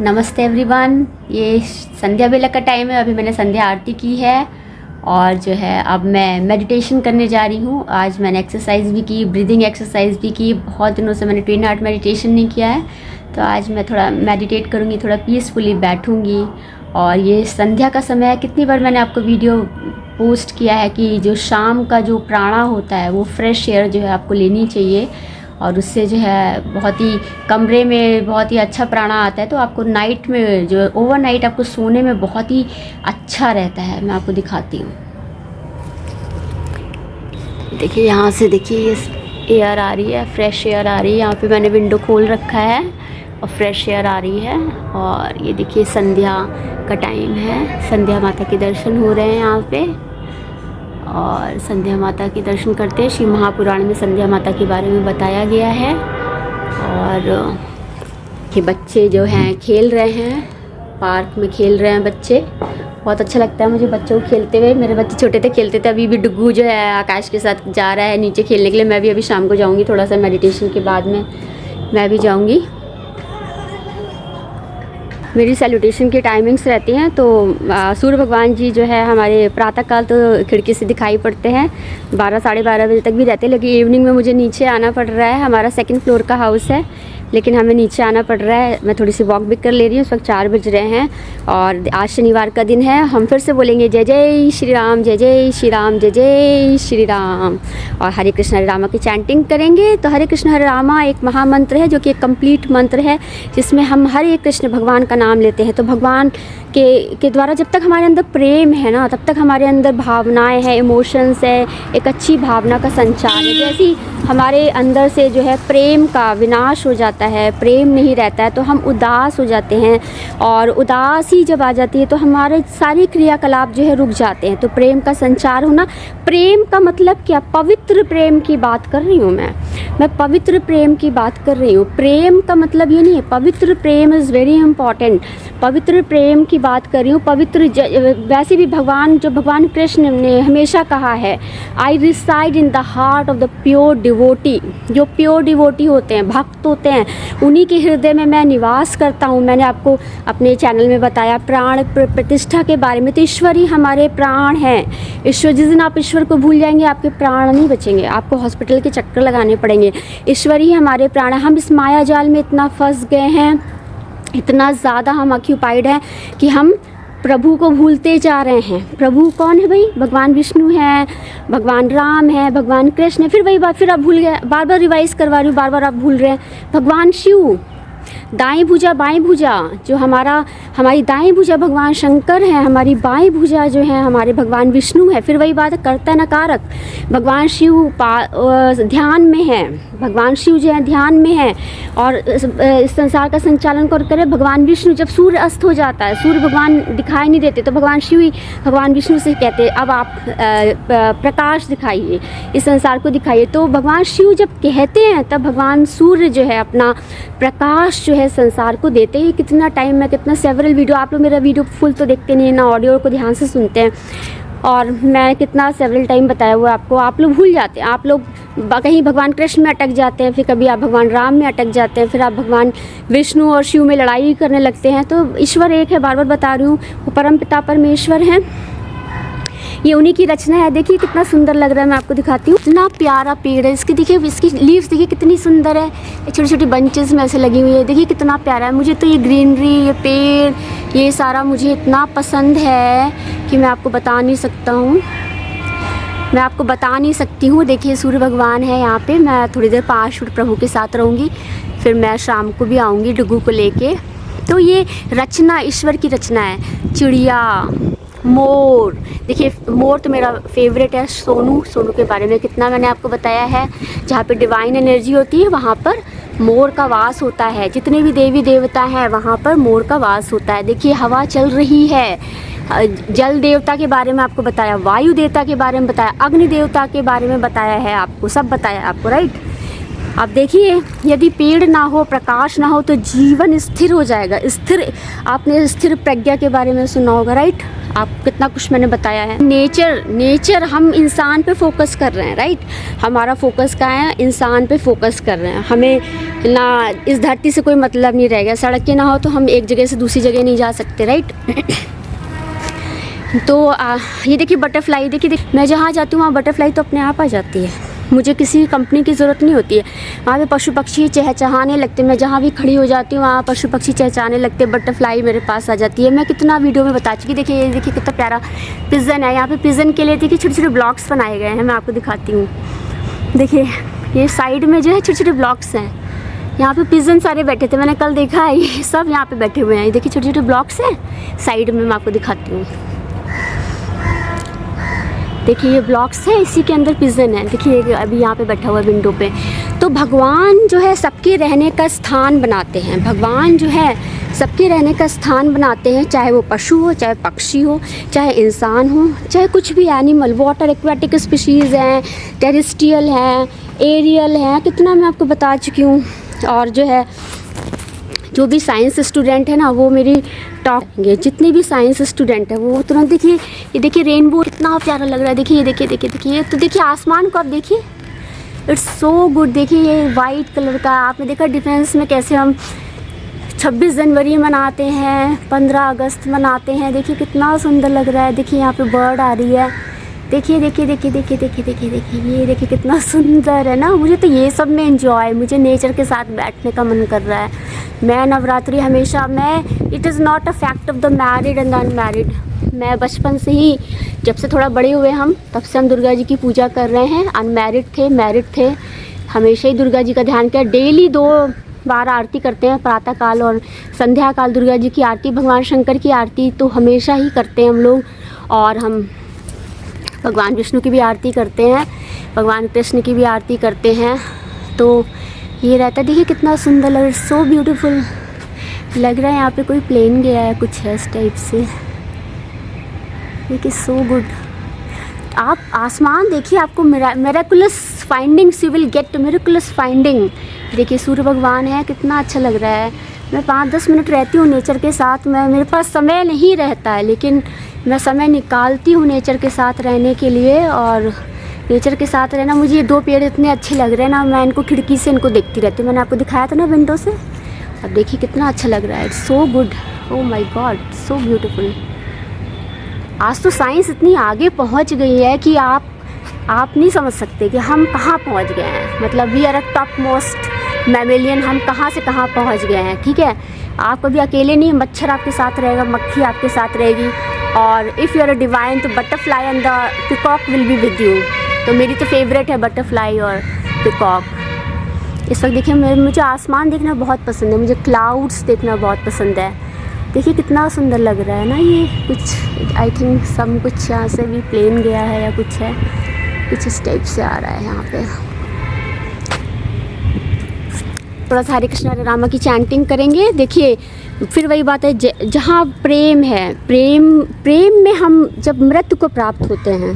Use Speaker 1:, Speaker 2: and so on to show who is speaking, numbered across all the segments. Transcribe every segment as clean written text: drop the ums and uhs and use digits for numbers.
Speaker 1: नमस्ते एवरीवन। ये संध्या बेला का टाइम है। अभी मैंने संध्या आरती की है और जो है अब मैं मेडिटेशन करने जा रही हूँ। आज मैंने एक्सरसाइज भी की, ब्रीदिंग एक्सरसाइज भी की। बहुत दिनों से मैंने 2 आवर मेडिटेशन नहीं किया है, तो आज मैं थोड़ा मेडिटेट करूँगी, थोड़ा पीसफुली बैठूँगी। और ये संध्या का समय है। कितनी बार मैंने आपको वीडियो पोस्ट किया है कि जो शाम का जो प्राणा होता है वो फ्रेश एयर जो है आपको लेनी चाहिए, और उससे जो है बहुत ही कमरे में बहुत ही अच्छा प्राणा आता है। तो आपको नाइट में जो ओवरनाइट आपको सोने में बहुत ही अच्छा रहता है। मैं आपको दिखाती हूँ। देखिए यहाँ से, देखिए ये एयर आ रही है, फ्रेश एयर आ रही है। यहाँ पे मैंने विंडो खोल रखा है और फ्रेश एयर आ रही है। और ये देखिए संध्या का टाइम है, संध्या माता के दर्शन हो रहे हैं यहाँ पे। और संध्या माता के दर्शन करते हैं। शिव महापुराण में संध्या माता के बारे में बताया गया है। और ये बच्चे जो हैं खेल रहे हैं, पार्क में खेल रहे हैं बच्चे। बहुत अच्छा लगता है मुझे बच्चों को खेलते हुए। मेरे बच्चे छोटे थे, खेलते थे। अभी भी डुग्गू जो है आकाश के साथ जा रहा है नीचे खेलने के लिए। मैं भी अभी शाम को जाऊँगी, थोड़ा सा मेडिटेशन के बाद में मैं भी जाऊँगी। मेरी सैल्यूटेशन की टाइमिंग्स रहती हैं। तो सूर्य भगवान जी जो है हमारे प्रातःकाल तो खिड़की से दिखाई पड़ते हैं, 12 साढ़े 12 बजे तक भी रहते हैं। लेकिन इवनिंग में मुझे नीचे आना पड़ रहा है। हमारा 2nd फ्लोर का हाउस है, लेकिन हमें नीचे आना पड़ रहा है। मैं थोड़ी सी वॉक भी कर ले रही हूँ। इस वक्त 4 बज रहे हैं और आज शनिवार का दिन है। हम फिर से बोलेंगे जय जय श्री राम, जय जय श्री राम, जय जय श्री राम। और हरे कृष्ण हरे रामा की चैंटिंग करेंगे। तो हरे कृष्ण हरे रामा एक महामंत्र है, जो कि एक कंप्लीट मंत्र है, जिसमें हम हरे कृष्ण भगवान का नाम लेते हैं। तो भगवान के द्वारा जब तक हमारे अंदर प्रेम है ना, तब तक हमारे अंदर भावनाएं हैं, इमोशंस है, एक अच्छी भावना का संचार है। जैसे ही हमारे अंदर से जो है प्रेम का विनाश हो जाता है, प्रेम नहीं रहता है, तो हम उदास हो जाते हैं। और उदासी जब आ जाती है तो हमारे सारी क्रियाकलाप जो है रुक जाते हैं। तो प्रेम का संचार होना, प्रेम का मतलब क्या? पवित्र प्रेम की बात कर रही हूँ मैं पवित्र प्रेम की बात कर रही हूँ। प्रेम का मतलब ये नहीं है, पवित्र प्रेम इज़ वेरी इंपॉर्टेंट। पवित्र प्रेम की बात कर रही हूँ। पवित्र वैसे भी भगवान कृष्ण ने हमेशा कहा है, I reside in the heart of the pure devotee. जो प्योर डिवोटी होते हैं, भक्त होते हैं, उन्हीं के हृदय में मैं निवास करता हूँ। मैंने आपको अपने चैनल में बताया प्राण प्रतिष्ठा के बारे में। तो ईश्वर ही हमारे प्राण हैं। ईश्वर, जिस दिन आप ईश्वर को भूल जाएंगे आपके प्राण नहीं बचेंगे, आपको हॉस्पिटल के चक्कर लगाने पड़ेंगे। ईश्वर ही हमारे प्राण हैं। हम इस माया जाल में इतना फंस गए हैं, इतना ज़्यादा हम ऑक्यूपाइड हैं कि हम प्रभु को भूलते जा रहे हैं। प्रभु कौन है भाई? भगवान विष्णु हैं, भगवान राम है, भगवान कृष्ण है। फिर वही बात, फिर आप भूल गए। बार बार रिवाइज़ करवा रही हूँ, बार बार आप भूल रहे हैं। भगवान शिव, दाएं भुजा बाएं भुजा, जो हमारी दाएं भुजा भगवान शंकर है, हमारी बाएं भुजा जो है हमारे भगवान विष्णु है। फिर वही बात है, कर्ता न कारक। भगवान शिव ध्यान में है, भगवान शिव जो है ध्यान में है। और इस संसार का संचालन कौन करे? भगवान विष्णु। जब सूर्य अस्त हो जाता है, सूर्य भगवान दिखाई नहीं देते, तो भगवान शिव ही भगवान विष्णु से कहते हैं, अब आप प्रकाश दिखाइए, इस संसार को दिखाइए। तो भगवान शिव जब कहते हैं, तब भगवान सूर्य जो है अपना प्रकाश जो है संसार को देते हैं। कितना टाइम में, कितना सेवरल वीडियो, आप लोग मेरा वीडियो फुल तो देखते नहीं है ना, ऑडियो को ध्यान से सुनते हैं। और मैं कितना सेवरल टाइम बताया हुआ आपको, आप लोग भूल जाते हैं। आप लोग कहीं भगवान कृष्ण में अटक जाते हैं, फिर कभी आप भगवान राम में अटक जाते हैं, फिर आप भगवान विष्णु और शिव में लड़ाई करने लगते हैं। तो ईश्वर एक है, बार बार बता रही हूँ, वो परम पिता परमेश्वर हैं। ये उन्हीं की रचना है। देखिए कितना सुंदर लग रहा है, मैं आपको दिखाती हूँ। इतना प्यारा पेड़ है। इसकी देखिए, इसकी लीव्स देखिए कितनी सुंदर है, छोटी छोटी बंचेस में ऐसे लगी हुई है। देखिए कितना प्यारा है। मुझे तो ये ग्रीनरी, ये पेड़, ये सारा मुझे इतना पसंद है कि मैं आपको बता नहीं सकता हूँ, मैं आपको बता नहीं सकती हूँ। देखिए सूर्य भगवान है यहाँ पे। मैं थोड़ी देर 5 मिनट प्रभु के साथ रहूँगी, फिर मैं शाम को भी आऊँगी डुग्गू को लेके। तो ये रचना ईश्वर की रचना है। चिड़िया, मोर, देखिए मोर तो मेरा फेवरेट है। सोनू के बारे में कितना मैंने आपको बताया है। जहाँ पे डिवाइन एनर्जी होती है वहाँ पर मोर का वास होता है। जितने भी देवी देवता हैं वहाँ पर मोर का वास होता है। देखिए हवा चल रही है। जल देवता के बारे में आपको बताया, वायु देवता के बारे में बताया, अग्नि देवता के बारे में बताया है आपको, सब बताया आपको, राइट। अब देखिए, यदि पेड़ ना हो, प्रकाश ना हो, तो जीवन स्थिर हो जाएगा। स्थिर, आपने स्थिर प्रज्ञा के बारे में सुना होगा, राइट। आप कितना कुछ मैंने बताया है। नेचर हम इंसान पे फोकस कर रहे हैं, राइट। हमारा फोकस कहाँ है, इंसान पे फोकस कर रहे हैं। हमें ना इस धरती से कोई मतलब नहीं रह गया। सड़कें ना हो तो हम एक जगह से दूसरी जगह नहीं जा सकते, राइट। तो ये देखिए बटरफ्लाई, देखिए मैं जहाँ जाती हूँ वहाँ बटरफ्लाई तो अपने आप आ जाती है, मुझे किसी कंपनी की ज़रूरत नहीं होती है। वहाँ पे पशु पक्षी चहचहाने लगते, मैं जहाँ भी खड़ी हो जाती हूँ वहाँ पशु पक्षी चहचहाने लगते, बटरफ्लाई मेरे पास आ जाती है। मैं कितना वीडियो में बता चुकी। देखिए ये देखिए कितना प्यारा पिजन है। यहाँ पे पिजन के लिए देखिए छोटे छोटे ब्लॉक्स बनाए गए हैं, मैं आपको दिखाती हूँ। देखिए ये साइड में जो है छोटे छोटे ब्लॉक्स हैं, यहाँ पे पिजन सारे बैठे थे, मैंने कल देखा है, ये सब यहाँ पे बैठे हुए हैं। ये देखिए छोटे छोटे ब्लॉक्स हैं साइड में, मैं आपको दिखाती हूँ। देखिए ये ब्लॉक्स है, इसी के अंदर पिजन है। देखिए अभी यहाँ पे बैठा हुआ है विंडो पे। तो भगवान जो है सबके रहने का स्थान बनाते हैं। भगवान जो है सबके रहने का स्थान बनाते हैं, चाहे वो पशु हो, चाहे पक्षी हो, चाहे इंसान हो, चाहे कुछ भी एनिमल, वाटर एक्वाटिक स्पीशीज़ हैं, टेरेस्ट्रियल हैं, एरियल हैं, कितना मैं आपको बता चुकी हूँ। और जो है जो भी साइंस स्टूडेंट है ना वो मेरी टॉक, जितने भी साइंस स्टूडेंट है वो तुरंत देखिए, ये देखिए रेनबो कितना प्यारा लग रहा है। देखिए ये देखिए देखिए देखिए, तो देखिए आसमान को आप देखिए, इट्स सो गुड। देखिए ये वाइट कलर का, आपने देखा डिफेंस में कैसे हम 26 जनवरी मनाते हैं, 15 अगस्त मनाते हैं। देखिए कितना सुंदर लग रहा है। देखिए यहाँ पे बर्ड आ रही है, देखिए देखिए देखिए देखिए देखिए देखिए देखिए, ये देखिए कितना सुंदर है ना। मुझे तो ये सब में एंजॉय, मुझे नेचर के साथ बैठने का मन कर रहा है। मैं नवरात्रि हमेशा, मैं it is not a fact of the married and unmarried. मैं बचपन से ही, जब से थोड़ा बड़े हुए हम, तब से हम दुर्गा जी की पूजा कर रहे हैं। अनमैरिड थे, मैरिड थे, हमेशा ही दुर्गा जी का ध्यान किया। डेली 2 बार आरती करते हैं, प्रातः काल और संध्या काल दुर्गा जी की आरती, भगवान शंकर की आरती तो हमेशा ही करते हैं हम लोग। और हम भगवान विष्णु की भी आरती करते हैं, भगवान कृष्ण की भी आरती करते हैं। तो ये रहता है। देखिए कितना सुंदर लग रहा है, सो ब्यूटीफुल लग रहा है। यहाँ पे कोई प्लेन गया है कुछ है इस टाइप से, देखिए सो गुड। आप आसमान देखिए, आपको miraculous findings you will get, miraculous finding. देखिए सूर्य भगवान है, कितना अच्छा लग रहा है। मैं 5-10 मिनट रहती हूँ नेचर के साथ, मेरे पास समय नहीं रहता है, लेकिन मैं समय निकालती हूँ नेचर के साथ रहने के लिए। और नेचर के साथ रहना, मुझे ये 2 पेड़ इतने अच्छे लग रहे हैं ना, मैं इनको खिड़की से इनको देखती रहती हूँ। मैंने आपको दिखाया था ना विंडो से, अब देखिए कितना अच्छा लग रहा है। It's so good, oh my God, so beautiful. आज तो साइंस इतनी आगे पहुँच गई है कि आप नहीं समझ सकते कि हम कहाँ पहुँच गए हैं। मतलब we are a top most mammalian, हम कहाँ से कहाँ पहुँच गए हैं, ठीक है। आप कभी अकेले नहीं, मच्छर आपके साथ रहेगा, मक्खी आपके साथ रहेगी। और if you are a divine तो butterfly and the peacock will be with you. तो मेरी तो फेवरेट है बटरफ्लाई और पिकॉक। इस वक्त देखिए मुझे आसमान देखना बहुत पसंद है, मुझे क्लाउड्स देखना बहुत पसंद है। देखिए कितना सुंदर लग रहा है ना। ये कुछ आई थिंक सब कुछ यहाँ से भी प्लेन गया है या कुछ है, कुछ इस टाइप से आ रहा है यहाँ पे। थोड़ा सा हरे कृष्ण हरे रामा की चैंटिंग करेंगे। देखिए फिर वही बात है, जहाँ प्रेम है, प्रेम में हम जब मृत्यु को प्राप्त होते हैं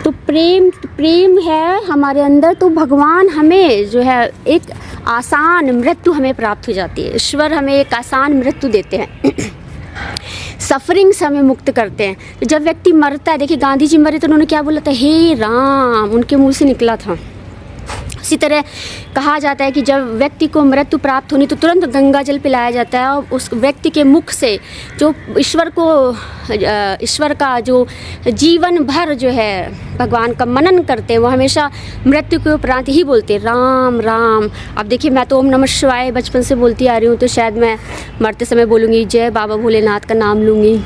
Speaker 1: तो प्रेम है हमारे अंदर, तो भगवान हमें जो है एक आसान मृत्यु हमें प्राप्त हो जाती है। ईश्वर हमें एक आसान मृत्यु देते हैं, सफरिंग से हमें मुक्त करते हैं। तो जब व्यक्ति मरता है, देखिए गांधी जी मरे तो उन्होंने क्या बोला था, हे राम, उनके मुंह से निकला था। इसी तरह कहा जाता है कि जब व्यक्ति को मृत्यु प्राप्त होनी तो तुरंत गंगा जल पिलाया जाता है, और उस व्यक्ति के मुख से जो ईश्वर का जो जीवन भर जो है भगवान का मनन करते हैं, वो हमेशा मृत्यु के उपरांत ही बोलते हैं राम राम। अब देखिए मैं तो ओम नमः शिवाय बचपन से बोलती आ रही हूँ, तो शायद मैं मरते समय बोलूँगी जय बाबा भोलेनाथ का नाम लूँगी,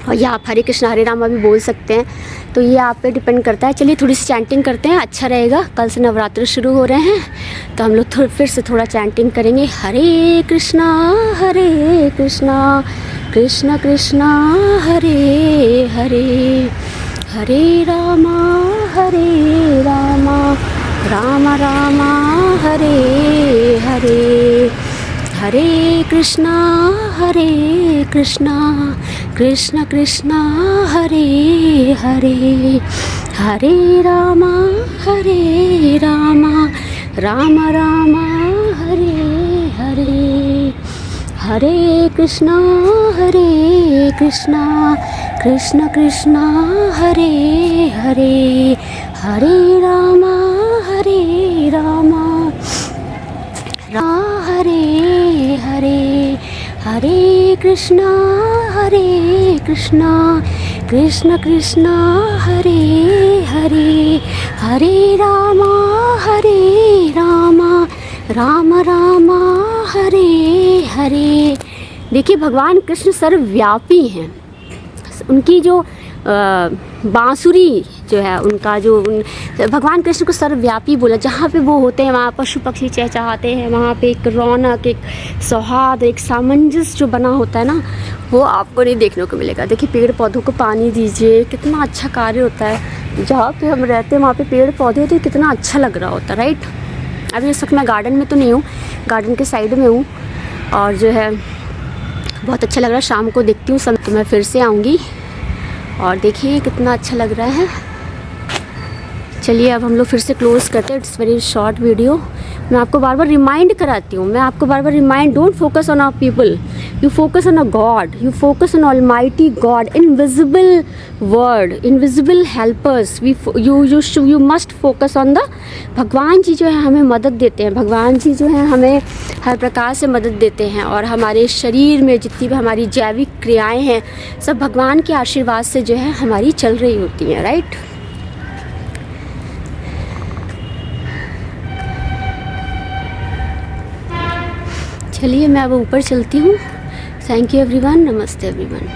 Speaker 1: और या आप हरे कृष्ण हरे रामा भी बोल सकते हैं। तो ये आप पे डिपेंड करता है। चलिए थोड़ी सी चैंटिंग करते हैं, अच्छा रहेगा। कल से नवरात्र शुरू हो रहे हैं तो हम लोग फिर से थोड़ा चैंटिंग करेंगे। हरे कृष्णा कृष्ण कृष्णा हरे हरे, हरे रामा राम रामा हरे हरे, हरे कृष्णा कृष्ण कृष्ण हरे हरे, हरे रामा राम राम हरे हरे, हरे कृष्णा कृष्ण कृष्ण हरे हरे, हरे रामा हरे हरे, हरे कृष्णा कृष्ण कृष्ण हरे हरे, हरे रामा राम राम हरे हरे। देखिए भगवान कृष्ण सर्वव्यापी हैं। उनकी जो बांसुरी जो है, उनका जो भगवान कृष्ण को सर्वव्यापी बोला। जहाँ पे वो होते हैं वहाँ पशु पक्षी चहचहाते हैं, वहाँ पे एक रौनक, एक सौहार्द, एक सामंजस्य जो बना होता है ना, वो आपको नहीं देखने को मिलेगा। देखिए पेड़ पौधों को पानी दीजिए, कितना अच्छा कार्य होता है। जहाँ पे हम रहते हैं वहाँ पे पेड़ पौधे होते हैं, कितना अच्छा लग रहा होता है, राइट। अभी इस वक्त मैं गार्डन में तो नहीं हूँ, गार्डन के साइड में हूँ, और जो है बहुत अच्छा लग रहा है। शाम को देखती हूँ सब तो मैं फिर से आऊँगी। और देखिए कितना अच्छा लग रहा है। चलिए अब हम लोग फिर से क्लोज़ करते हैं। It's very short video. मैं आपको बार बार रिमाइंड कराती हूँ, don't focus on our people, you focus on a God, you focus on almighty God, invisible word, invisible helpers. You must focus on the Bhagwan ji जो है हमें मदद देते हैं, भगवान जी जो है हमें हर प्रकार से मदद देते हैं। और हमारे शरीर में जितनी भी हमारी जैविक क्रियाएँ हैं सब भगवान के आशीर्वाद से जो है हमारी चल रही होती हैं, राइट। चलिए मैं अब ऊपर चलती हूँ। Thank you everyone. नमस्ते एवरीवन।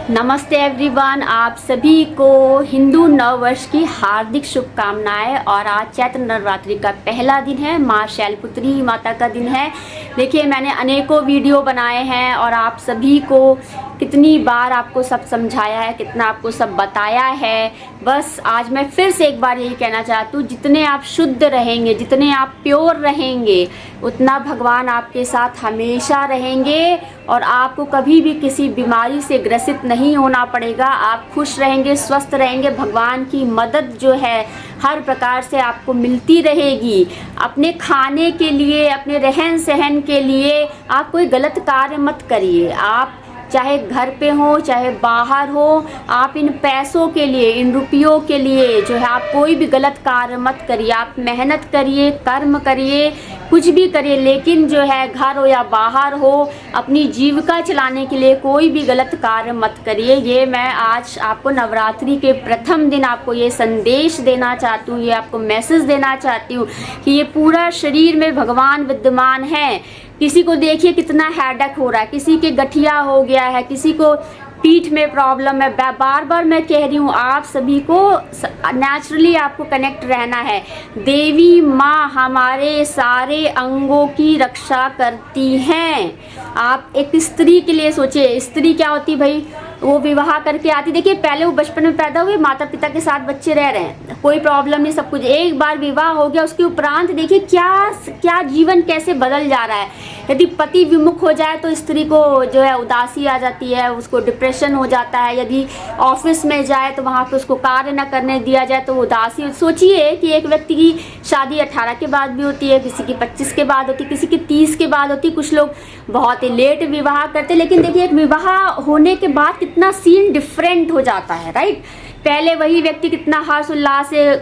Speaker 1: नमस्ते एवरीवन, आप सभी को हिंदू नव वर्ष की हार्दिक शुभकामनाएं। और आज चैत्र नवरात्रि का पहला दिन है, माँ शैलपुत्री माता का दिन है। देखिए मैंने अनेकों वीडियो बनाए हैं और आप सभी को कितनी बार आपको सब समझाया है, कितना आपको सब बताया है। बस आज मैं फिर से एक बार यही कहना चाहती हूँ, जितने आप शुद्ध रहेंगे, जितने आप प्योर रहेंगे, उतना भगवान आपके साथ हमेशा रहेंगे और आपको कभी भी किसी बीमारी से ग्रसित नहीं होना पड़ेगा। आप खुश रहेंगे, स्वस्थ रहेंगे। भगवान की मदद जो है हर प्रकार से आपको मिलती रहेगी। अपने खाने के लिए, अपने रहन सहन के लिए आप कोई गलत कार्य मत करिए। आप चाहे घर पे हो चाहे बाहर हो, आप इन पैसों के लिए, इन रुपयों के लिए जो है आप कोई भी गलत कार्य मत करिए। आप मेहनत करिए, कर्म करिए, कुछ भी करिए, लेकिन जो है घर हो या बाहर हो, अपनी जीविका चलाने के लिए कोई भी गलत कार्य मत करिए। ये मैं आज आपको नवरात्रि के प्रथम दिन आपको ये संदेश देना चाहती हूँ, ये आपको मैसेज देना चाहती हूँ कि ये पूरा शरीर में भगवान विद्यमान है। किसी को देखिए कितना हेडेक हो रहा है, किसी के गठिया हो गया है, किसी को पीठ में प्रॉब्लम है। बार बार मैं कह रही हूँ, आप सभी को नेचुरली आपको कनेक्ट रहना है। देवी माँ हमारे सारे अंगों की रक्षा करती हैं। आप एक स्त्री के लिए सोचिए, स्त्री क्या होती भाई, वो विवाह करके आती। देखिए पहले वो बचपन में पैदा हुए, माता पिता के साथ बच्चे रह रहे हैं, कोई प्रॉब्लम नहीं, सब कुछ। एक बार विवाह हो गया, उसके उपरांत देखिए क्या जीवन कैसे बदल जा रहा है। यदि पति विमुख हो जाए तो स्त्री को जो है उदासी आ जाती है, उसको डिप्रेशन हो जाता है। यदि ऑफिस में जाए तो वहाँ पे उसको कार्य न करने दिया जाए तो उदासी। सोचिए कि एक व्यक्ति की शादी 18 के बाद भी होती है, किसी की 25 के बाद होती है, किसी की 30 के बाद होती है, कुछ लोग बहुत ही लेट विवाह करते। लेकिन देखिए एक विवाह होने के बाद कितना सीन डिफरेंट हो जाता है, राइट। पहले वही व्यक्ति कितना हर्ष उल्लास से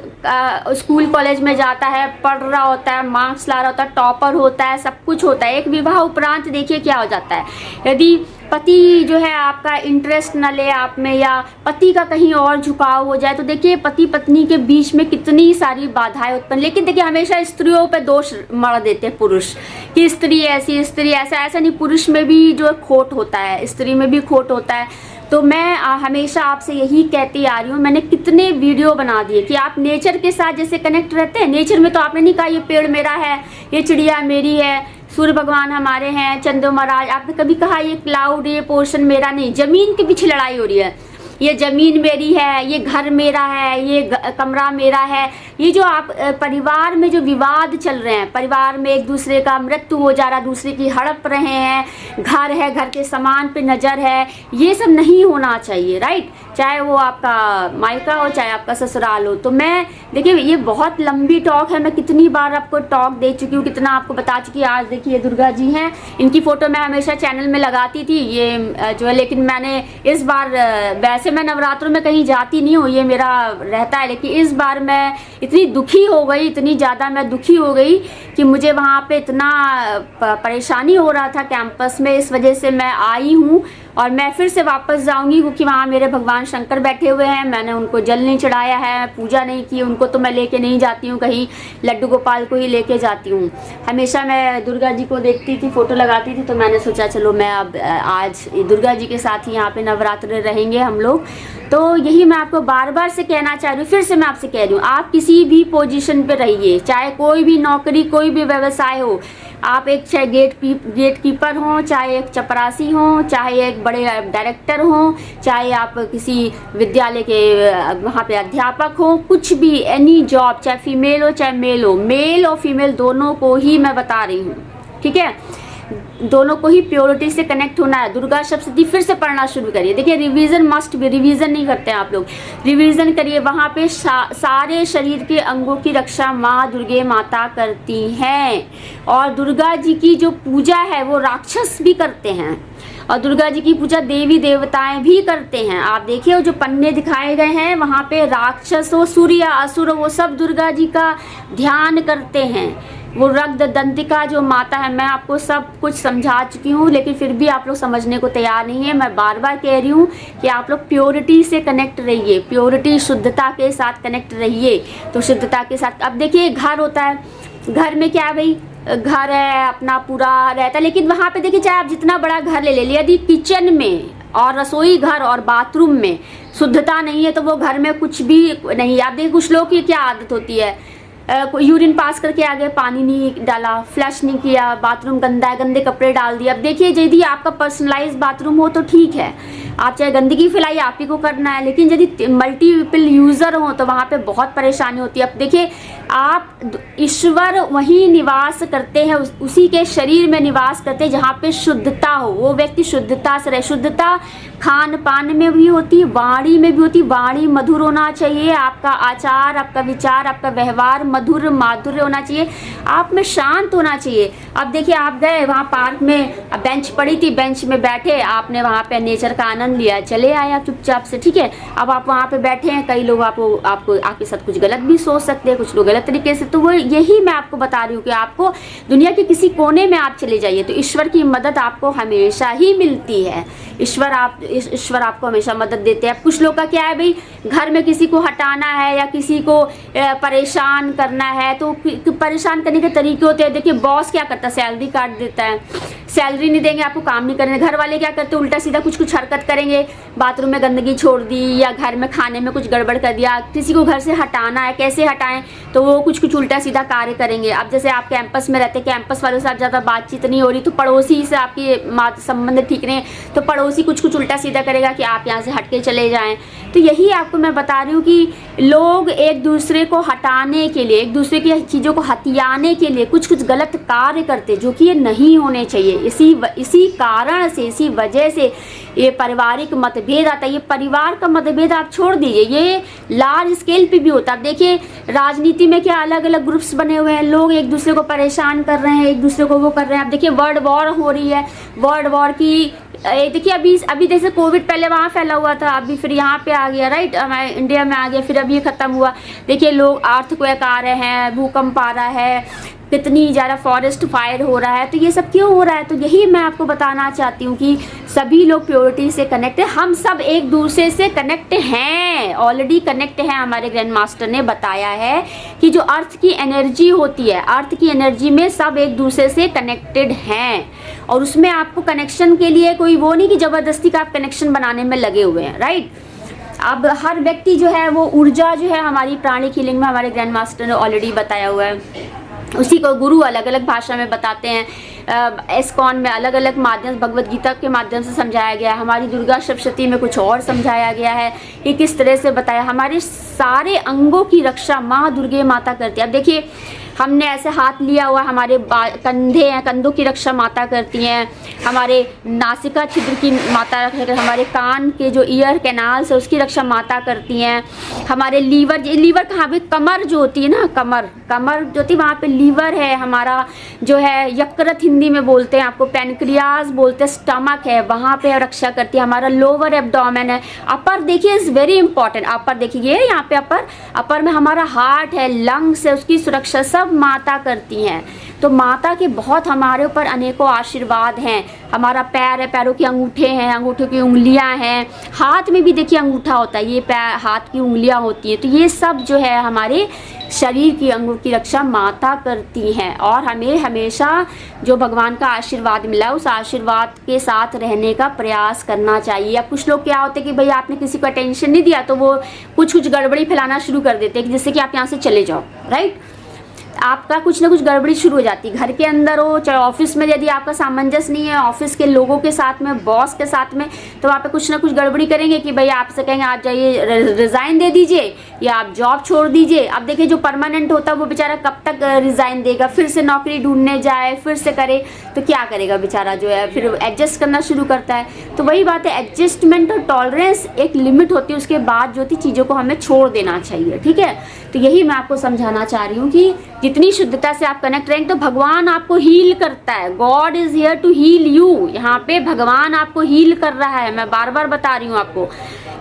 Speaker 1: स्कूल कॉलेज में जाता है, पढ़ रहा होता है, मार्क्स ला रहा होता है, टॉपर होता है, सब कुछ होता है। एक विवाह उपरांत देखिए क्या हो जाता है। यदि पति जो है आपका इंटरेस्ट न ले आप में, या पति का कहीं और झुकाव हो जाए, तो देखिए पति पत्नी के बीच में कितनी सारी बाधाएं उत्पन्न। लेकिन देखिए हमेशा स्त्रियों पे दोष मढ़ देते हैं पुरुष कि स्त्री ऐसी, स्त्री ऐसा नहीं। पुरुष में भी जो खोट होता है, स्त्री में भी खोट होता है। तो मैं हमेशा आपसे यही कहती आ रही हूँ, मैंने कितने वीडियो बना दिए कि आप नेचर के साथ जैसे कनेक्ट रहते हैं। नेचर में तो आपने नहीं कहा ये पेड़ मेरा है, ये चिड़िया मेरी है, सूर्य भगवान हमारे हैं, चंद्रमा राज। आपने कभी कहा ये क्लाउड, ये पोर्शन मेरा नहीं। जमीन के पीछे लड़ाई हो रही है, ये जमीन मेरी है, ये घर मेरा है, ये कमरा मेरा है, ये जो आप परिवार में जो विवाद चल रहे हैं, परिवार में एक दूसरे का मृत्यु हो जा रहा, दूसरे की हड़प रहे हैं, घर है, घर के सामान पे नज़र है, ये सब नहीं होना चाहिए, राइट। चाहे वो आपका मायका हो, चाहे आपका ससुराल हो। तो मैं देखिए, ये बहुत लंबी टॉक है, मैं कितनी बार आपको टॉक दे चुकी हूँ, कितना आपको बता चुकी हूँ। आज देखिए दुर्गा जी हैं, इनकी फ़ोटो मैं हमेशा चैनल में लगाती थी ये जो है, लेकिन मैंने इस बार, वैसे मैं नवरात्रों में कहीं जाती नहीं हूँ, ये मेरा रहता है, लेकिन इस बार मैं इतनी दुखी हो गई, इतनी ज़्यादा मैं दुखी हो गई कि मुझे वहाँ पे इतना परेशानी हो रहा था कैंपस में, इस वजह से मैं आई हूँ और मैं फिर से वापस जाऊंगी, क्योंकि वहाँ मेरे भगवान शंकर बैठे हुए हैं। मैंने उनको जल नहीं चढ़ाया है, पूजा नहीं की, उनको तो मैं लेके नहीं जाती हूँ कहीं, लड्डू गोपाल को ही लेके जाती हूँ। हमेशा मैं दुर्गा जी को देखती थी, फ़ोटो लगाती थी, तो मैंने सोचा चलो मैं अब आज दुर्गा जी के साथ ही यहाँ पे नवरात्र रहेंगे हम लोग। तो यही मैं आपको बार बार से कहना चाह रही हूँ, फिर से मैं आपसे कह रही हूँ, आप किसी भी पोजीशन पे रहिए, चाहे कोई भी नौकरी, कोई भी व्यवसाय हो, आप एक चाहे गेट कीपर हों, चाहे एक चपरासी हों, चाहे एक बड़े डायरेक्टर हों, चाहे आप किसी विद्यालय के वहाँ पे अध्यापक हों, कुछ भी, एनी जॉब, चाहे फीमेल हो चाहे मेल हो, मेल और फीमेल दोनों को ही मैं बता रही हूँ, ठीक है। दोनों को ही प्योरिटी से कनेक्ट होना है। दुर्गा सप्तशती फिर से पढ़ना शुरू करिए। देखिए, रिवीजन मस्ट भी, रिवीजन नहीं करते हैं आप लोग, रिवीजन करिए। वहाँ पे सारे शरीर के अंगों की रक्षा माँ दुर्गे माता करती हैं, और दुर्गा जी की जो पूजा है वो राक्षस भी करते हैं, और दुर्गा जी की पूजा देवी देवताएं भी करते हैं। आप देखिए, वो जो पन्ने दिखाए गए हैं वहाँ पे राक्षस हो, सूर्य, असुर, वो सब दुर्गा जी का ध्यान करते हैं। वो रक्त दंतिका जो माता है, मैं आपको सब कुछ समझा चुकी हूँ, लेकिन फिर भी आप लोग समझने को तैयार नहीं है। मैं बार बार कह रही हूँ कि आप लोग प्योरिटी से कनेक्ट रहिए, प्योरिटी, शुद्धता के साथ कनेक्ट रहिए। तो शुद्धता के साथ, अब देखिए घर होता है, घर में क्या है भाई, घर है अपना पूरा रहता है, लेकिन वहाँ पे देखिए, चाहे आप जितना बड़ा घर ले ले, यदि किचन में और रसोई घर और बाथरूम में शुद्धता नहीं है तो वो घर में कुछ भी नहीं। आप देखिए, कुछ लोगों की क्या आदत होती है, यूरिन पास करके आगे पानी नहीं डाला, फ्लश नहीं किया, बाथरूम गंदा है, गंदे कपड़े डाल दिए। अब देखिए, यदि आपका पर्सनलाइज बाथरूम हो तो ठीक है, आप चाहे गंदगी फैलाइए, आप ही को करना है, लेकिन यदि मल्टीपल यूज़र हो तो वहाँ पे बहुत परेशानी होती है। अब देखिए, आप ईश्वर वहीं निवास करते हैं, उसी के शरीर में निवास करते हैं जहाँ पे शुद्धता हो, वो व्यक्ति शुद्धता से रहे। शुद्धता खान पान में भी होती, वाणी में भी होती, वाणी मधुर होना चाहिए, आपका आचार, आपका विचार, आपका व्यवहार मधुर माधुर्य होना चाहिए, आप में शांत होना चाहिए। अब देखिए, आप गए वहाँ पार्क में, बेंच पड़ी थी, बेंच में बैठे, आपने वहाँ पे नेचर का आनंद लिया, चले आया चुपचाप से, ठीक है। अब आप वहाँ पे बैठे हैं, कई लोग आपको आपके साथ कुछ गलत भी सोच सकते हैं, कुछ लोग गलत तरीके से, तो वो यही मैं आपको बता रही हूँ कि आपको दुनिया के किसी कोने में आप चले जाइए तो ईश्वर की मदद आपको हमेशा ही मिलती है। ईश्वर आपको हमेशा मदद देते हैं। कुछ लोग का क्या है भाई, घर में किसी को हटाना है या किसी को परेशान करना है, तो परेशान करने के तरीके होते हैं। देखिए, बॉस क्या करता है, सैलरी काट देता है, सैलरी नहीं देंगे, आपको काम नहीं करने। घर वाले क्या करते हैं, उल्टा सीधा कुछ हरकत करेंगे, बाथरूम में गंदगी छोड़ दी या घर में खाने में कुछ गड़बड़ कर दिया। किसी को घर से हटाना है, कैसे हटाएं, तो वो कुछ उल्टा सीधा कार्य करेंगे। अब जैसे आप कैंपस में रहते, कैंपस वालों से आप ज़्यादा बातचीत नहीं हो रही, तो पड़ोसी से आपकी संबंध ठीक नहीं, तो पड़ोसी कुछ उल्टा सीधा करेगा कि आप यहाँ से हट के चले जाएँ। तो यही आपको मैं बता रही हूँ कि लोग एक दूसरे को हटाने के लिए, एक दूसरे की चीज़ों को हथियाने के लिए कुछ गलत कार्य करते, जो कि ये नहीं होने चाहिए। इसी कारण से, इसी वजह से ये पारिवारिक मतभेद आता है। ये परिवार का मतभेद आप छोड़ दीजिए, ये लार्ज स्केल पे भी होता है। अब देखिए, राजनीति में क्या अलग अलग ग्रुप्स बने हुए हैं, लोग एक दूसरे को परेशान कर रहे हैं, एक दूसरे को वो कर रहे हैं। अब देखिए, वर्ल्ड वॉर हो रही है, वर्ल्ड वॉर की देखिए, अभी जैसे कोविड पहले वहाँ फैला हुआ था, अभी फिर यहाँ पे आ गया, राइट, हमारे इंडिया में आ गया, फिर अभी ख़त्म हुआ। देखिए, लोग अर्थक्वेक आ रहे हैं, भूकंप आ रहा है, कितनी ज़्यादा फॉरेस्ट फायर हो रहा है, तो ये सब क्यों हो रहा है? तो यही मैं आपको बताना चाहती हूँ कि सभी लोग प्योरिटी से कनेक्ट है, हम सब एक दूसरे से कनेक्ट हैं, ऑलरेडी कनेक्ट हैं। हमारे ग्रैंड मास्टर ने बताया है कि जो अर्थ की एनर्जी होती है, अर्थ की एनर्जी में सब एक दूसरे से कनेक्टेड हैं, और उसमें आपको कनेक्शन के लिए कोई वो नहीं कि ज़बरदस्ती का आप कनेक्शन बनाने में लगे हुए हैं, राइट। अब हर व्यक्ति जो है वो ऊर्जा जो है, हमारी प्राणिक हीलिंग में हमारे ग्रैंड मास्टर ने ऑलरेडी बताया हुआ है, उसी को गुरु अलग अलग भाषा में बताते हैं। एस्कॉन में अलग अलग माध्यम भगवत गीता के माध्यम से समझाया गया है, हमारी दुर्गा सप्तशती में कुछ और समझाया गया है कि किस तरह से बताया। हमारे सारे अंगों की रक्षा माँ दुर्गे माता करती है। अब देखिए हमने ऐसे हाथ लिया हुआ, हमारे कंधे हैं, कंधों की रक्षा माता करती हैं, हमारे नासिका छिद्र की माता रक्षा करती है, हमारे कान के जो ईयर कैनाल्स है उसकी रक्षा माता करती हैं, हमारे लीवर कहाँ पे, कमर जो होती है ना, कमर जो होती है वहाँ पे लीवर है, हमारा जो है यकृत हिंदी में बोलते हैं, आपको पैनक्रियाज बोलते हैं, स्टमक है वहाँ पे रक्षा करती है, हमारा लोअर एब्डोमेन है, अपर देखिए इज़ वेरी इंपॉर्टेंट, अपर देखिए यहाँ पे अपर में हमारा हार्ट है, लंग्स है, उसकी सुरक्षा सब माता करती हैं। तो माता के बहुत हमारे ऊपर अनेकों आशीर्वाद हैं। हमारा पैर है, पैरों के अंगूठे हैं, अंगूठे की उंगलियां हैं, हाथ में भी देखिए अंगूठा होता है, ये पैर हाथ की उंगलियां होती हैं। तो ये सब जो है हमारे शरीर की अंगों की रक्षा माता करती हैं और हमें हमेशा जो भगवान का आशीर्वाद मिला है उस आशीर्वाद के साथ रहने का प्रयास करना चाहिए। अब कुछ लोग क्या होते हैं कि भाई आपने किसी को अटेंशन नहीं दिया तो वो कुछ गड़बड़ी फैलाना शुरू कर देते हैं, जिससे कि आप यहाँ से चले जाओ, राइट। आपका कुछ ना कुछ गड़बड़ी शुरू हो जाती है, घर के अंदर हो चाहे ऑफिस में, यदि आपका सामंजस्य नहीं है ऑफिस के लोगों के साथ में, बॉस के साथ में, तो वहाँ पे कुछ ना कुछ गड़बड़ी करेंगे कि भाई आपसे कहेंगे आप जाइए रिज़ाइन दे दीजिए या आप जॉब छोड़ दीजिए। अब देखिए जो परमानेंट होता है वो बेचारा कब तक रिज़ाइन देगा, फिर से नौकरी ढूंढने जाए, फिर से करे, तो क्या करेगा बेचारा, जो है फिर एडजस्ट करना शुरू करता है। तो वही बात है, एडजस्टमेंट और टॉलरेंस एक लिमिट होती है, उसके बाद जो थी चीज़ों को हमें छोड़ देना चाहिए, ठीक है। तो यही मैं आपको समझाना चाह रही हूँ कि जितनी शुद्धता से आप कनेक्ट रहेंगे तो भगवान आपको हील करता है। God is here to heal you. यहाँ पे भगवान आपको हील कर रहा है। मैं बार बार बता रही हूँ आपको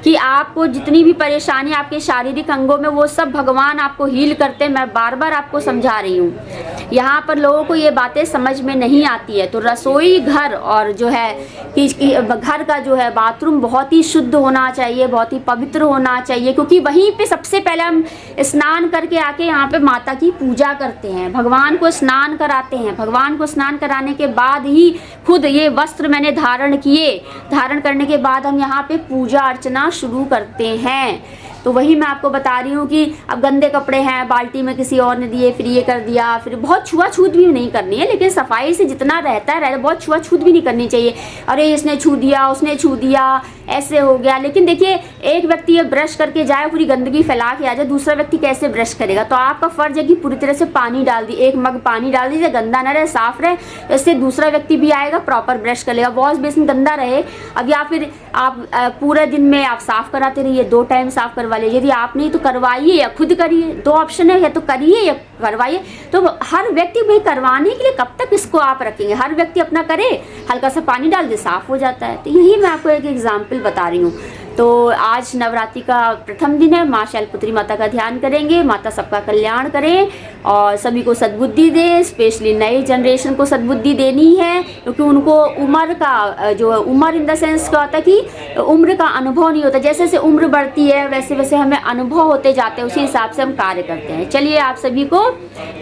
Speaker 1: कि आपको जितनी भी परेशानी आपके शारीरिक अंगों में, वो सब भगवान आपको हील करते हैं। मैं बार बार आपको समझा रही हूँ। यहाँ पर लोगों को ये बातें समझ में नहीं आती है। तो रसोई घर और जो है कि घर का जो है बाथरूम बहुत ही शुद्ध होना चाहिए, बहुत ही पवित्र होना चाहिए, क्योंकि वहीं पे सबसे पहले हम स्नान करके आके यहाँ पे माता की पूजा करते हैं, भगवान को स्नान कराते हैं। भगवान को स्नान कराने के बाद ही खुद ये वस्त्र मैंने धारण किए, धारण करने के बाद हम यहाँ पे पूजा अर्चना शुरू करते हैं। तो वही मैं आपको बता रही हूँ कि अब गंदे कपड़े हैं, बाल्टी में किसी और ने दिए, फिर ये कर दिया, फिर बहुत छुआछूत भी नहीं करनी है, लेकिन सफाई से जितना रहता है बहुत छुआछूत भी नहीं करनी चाहिए। अरे इसने छू दिया, उसने छू दिया, ऐसे हो गया। लेकिन देखिए एक व्यक्ति ये ब्रश करके जाए, पूरी गंदगी फैला के आ जाए, दूसरा व्यक्ति कैसे ब्रश करेगा। तो आपका फर्ज है कि पूरी तरह से पानी डाल दी, एक मग पानी डाल दीजिए, गंदा ना रहे, साफ रहे, इससे दूसरा व्यक्ति भी आएगा, प्रॉपर ब्रश कर लेगा। वॉश बेसिन गंदा रहे, अब या फिर आप पूरे दिन में आप साफ कराते रहिए, 2 टाइम साफ करवा लीजिए। यदि आप नहीं तो करवाइए या खुद करिए, 2 ऑप्शन है, या तो करिए या करवाइए। तो हर व्यक्ति भाई करवाने के लिए कब तक इसको आप रखेंगे, हर व्यक्ति अपना करे, हल्का सा पानी डाल दे, साफ हो जाता है। तो यही मैं आपको एक एग्जाम्पल बता रही हूँ। तो आज नवरात्रि का प्रथम दिन है, माँ शैलपुत्री माता का ध्यान करेंगे। माता सबका कल्याण करें और सभी को सद्बुद्धि दे, स्पेशली नए जनरेशन को सद्बुद्धि देनी है, क्योंकि उनको उम्र का जो उम्र इन द सेंस क्या होता है कि उम्र का अनुभव नहीं होता। जैसे जैसे उम्र बढ़ती है वैसे वैसे हमें अनुभव होते जाते हैं, उसी हिसाब से हम कार्य करते हैं। चलिए आप सभी को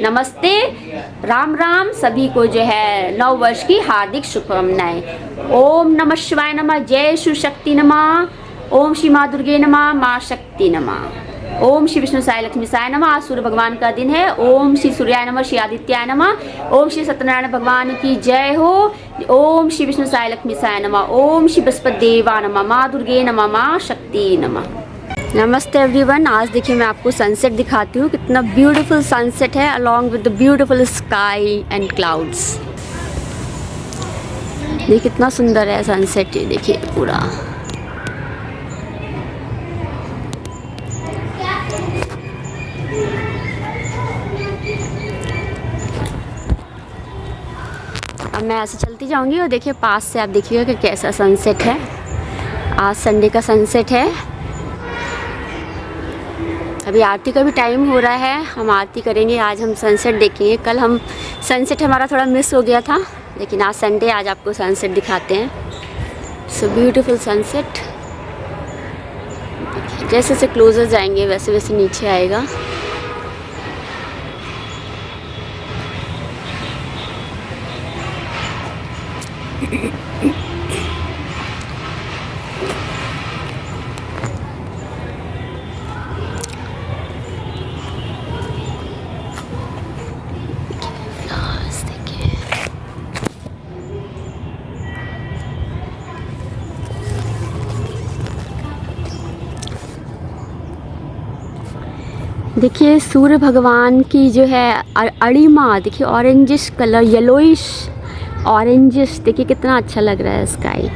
Speaker 1: नमस्ते, राम राम। सभी को जो है नव वर्ष की हार्दिक शुभकामनाएं। ओम नमः शिवाय नमः, जय शिव शक्ति नमः, ओम श्री माँ दुर्गे नमः, माँ शक्ति नमः, ओम श्री विष्णु साई लक्ष्मी साई नमः। आज सूर्य भगवान का दिन है। ओम श्री सूर्याय नमः, श्री आदित्याय नमः, ओम श्री सत्यनारायण भगवान की जय हो। ओम श्री विष्णु साई लक्ष्मी साई नमः, ओम श्री बृहस्पति देवा नमः, माँ दुर्गे नमः, माँ शक्ति नमः। नमस्ते एवरीवन। आज देखिए मैं आपको सनसेट दिखाती हूँ। कितना ब्यूटीफुल सनसेट है along with the beautiful sky and clouds. ये कितना सुंदर है सनसेट, ये देखिए पूरा। अब मैं ऐसे चलती जाऊंगी और देखिए पास से आप देखिएगा कि कैसा सनसेट है। आज संडे का सनसेट है। अभी आरती का भी टाइम हो रहा है, हम आरती करेंगे। आज हम सनसेट देखेंगे। कल हम सनसेट हमारा थोड़ा मिस हो गया था, लेकिन आज संडे, आज आपको सनसेट दिखाते हैं। So beautiful sunset. जैसे जैसे क्लोजर जाएंगे वैसे वैसे नीचे आएगा। देखिए सूर्य भगवान की जो है अणिमा, देखिए ऑरेंजिश कलर, येलोइश ऑरेंजिश, देखिए कितना अच्छा लग रहा है स्काई।